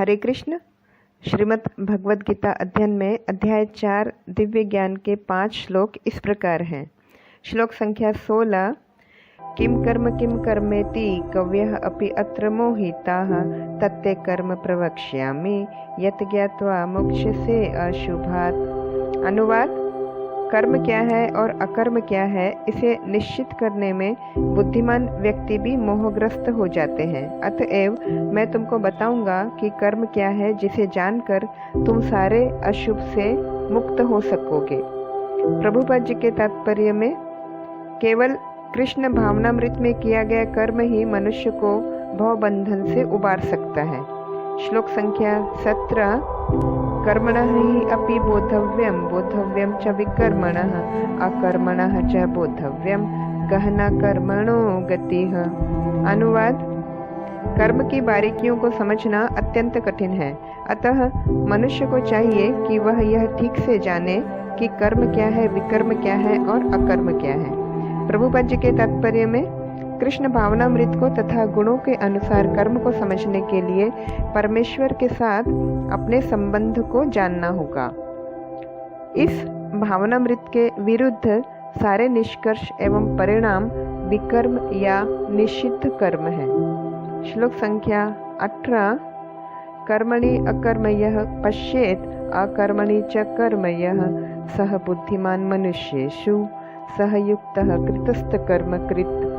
हरे कृष्ण। श्रीमद् भगवद गीता अध्ययन में अध्याय 4 दिव्य ज्ञान के 5 श्लोक इस प्रकार हैं। श्लोक संख्या 16। किम कर्मेति कव्यः अपि अत्र मोहिताः तत्ते कर्म प्रवक्ष्यामि यत् ज्ञात्वा मोक्ष्यसे अशुभात्। अनुवाद: कर्म क्या है और अकर्म क्या है, इसे निश्चित करने में बुद्धिमान व्यक्ति भी मोहग्रस्त हो जाते हैं। अतएव मैं तुमको बताऊंगा कि कर्म क्या है, जिसे जानकर तुम सारे अशुभ से मुक्त हो सकोगे। प्रभुपाद जी के तात्पर्य में केवल कृष्ण भावनामृत में किया गया कर्म ही मनुष्य को भवबंधन से उबार सकता है। श्लोक संख्या 17। कर्मणः हि अपि बोद्धव्यं च विकर्मणः अकर्मणः च बोद्धव्यं गहना कर्मणो गतिः। अनुवाद: कर्म की बारीकियों को समझना अत्यंत कठिन है, अतः मनुष्य को चाहिए कि वह यह ठीक से जाने कि कर्म क्या है, विकर्म क्या है और अकर्म क्या है। प्रभुपाद जी के तात्पर्य में कृष्ण भावनामृत को तथा गुणों के अनुसार कर्म को समझने के लिए परमेश्वर के साथ अपने संबंध को जानना होगा। इस भावनामृत के विरुद्ध सारे निष्कर्ष एवं परिणाम विकर्म या निषिद्ध कर्म है। श्लोक संख्या 18। कर्मणि अकर्मयः पश्येत् अकर्मणि च कर्मयः सह बुद्धिमान मनुष्येषु सह युक्तः कृतस्थ कर्म कृत।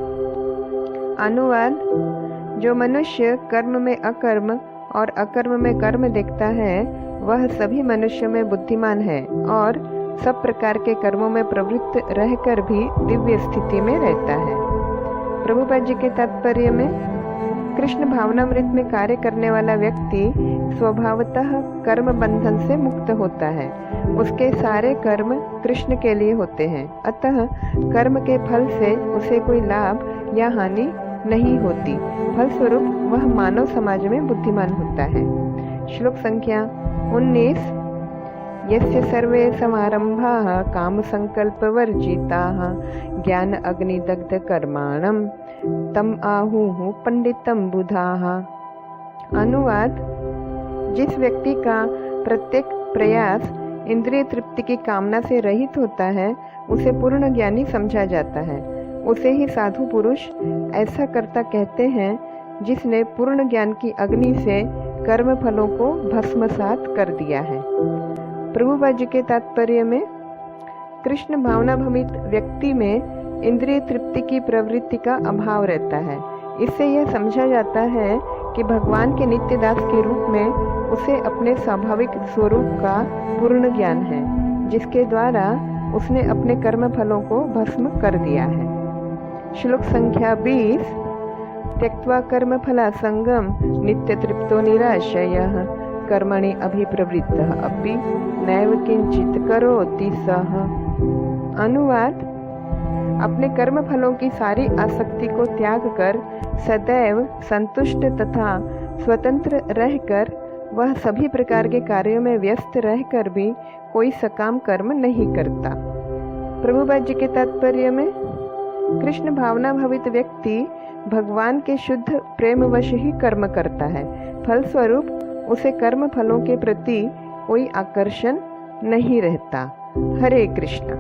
अनुवाद: जो मनुष्य कर्म में अकर्म और अकर्म में कर्म देखता है, वह सभी मनुष्यों में बुद्धिमान है और सब प्रकार के कर्मों में प्रवृत्त रहकर भी दिव्य स्थिति में रहता है। प्रभुपाद जी के तात्पर्य में कृष्ण भावनामृत में कार्य करने वाला व्यक्ति स्वभावतः कर्म बंधन से मुक्त होता है। उसके सारे कर्म कृष्ण के लिए होते हैं, अतः कर्म के फल से उसे कोई लाभ या हानि नहीं होती। फलस्वरूप वह मानव समाज में बुद्धिमान होता है। श्लोक संख्या 19। यस्य सर्वे समारंभाः काम संकल्प वर्जिताः ज्ञान अग्निदग्ध कर्माणं तम आहुः पंडितम बुधाः। अनुवाद: जिस व्यक्ति का प्रत्येक प्रयास इंद्रिय तृप्ति की कामना से रहित होता है, उसे पूर्ण ज्ञानी समझा जाता है। उसे ही साधु पुरुष ऐसा कर्ता कहते हैं, जिसने पूर्ण ज्ञान की अग्नि से कर्म फलों को भस्मसात कर दिया है। प्रभुपाद जी के तात्पर्य में कृष्ण भावना भ्रमित व्यक्ति में इंद्रिय तृप्ति की प्रवृत्ति का अभाव रहता है। इससे यह समझा जाता है कि भगवान के नित्य दास के रूप में उसे अपने स्वाभाविक स्वरूप का पूर्ण ज्ञान है, जिसके द्वारा उसने अपने कर्म फलों को भस्म कर दिया है। श्लोक संख्या 20। त्यक्त्वा कर्म फला संगम नित्य तृप्तो निराशयः कर्मणि अभिप्रवृत्तः अपि नैव किंचित करोति सः। अनुवाद: अपने कर्म फलों की सारी आसक्ति को त्याग कर सदैव संतुष्ट तथा स्वतंत्र रहकर वह सभी प्रकार के कार्यों में व्यस्त रहकर भी कोई सकाम कर्म नहीं करता। प्रभुपाद जी के तात्पर्य में कृष्ण भावना भवित व्यक्ति भगवान के शुद्ध प्रेमवश ही कर्म करता है। फलस्वरूप उसे कर्म फलों के प्रति कोई आकर्षण नहीं रहता। हरे कृष्ण।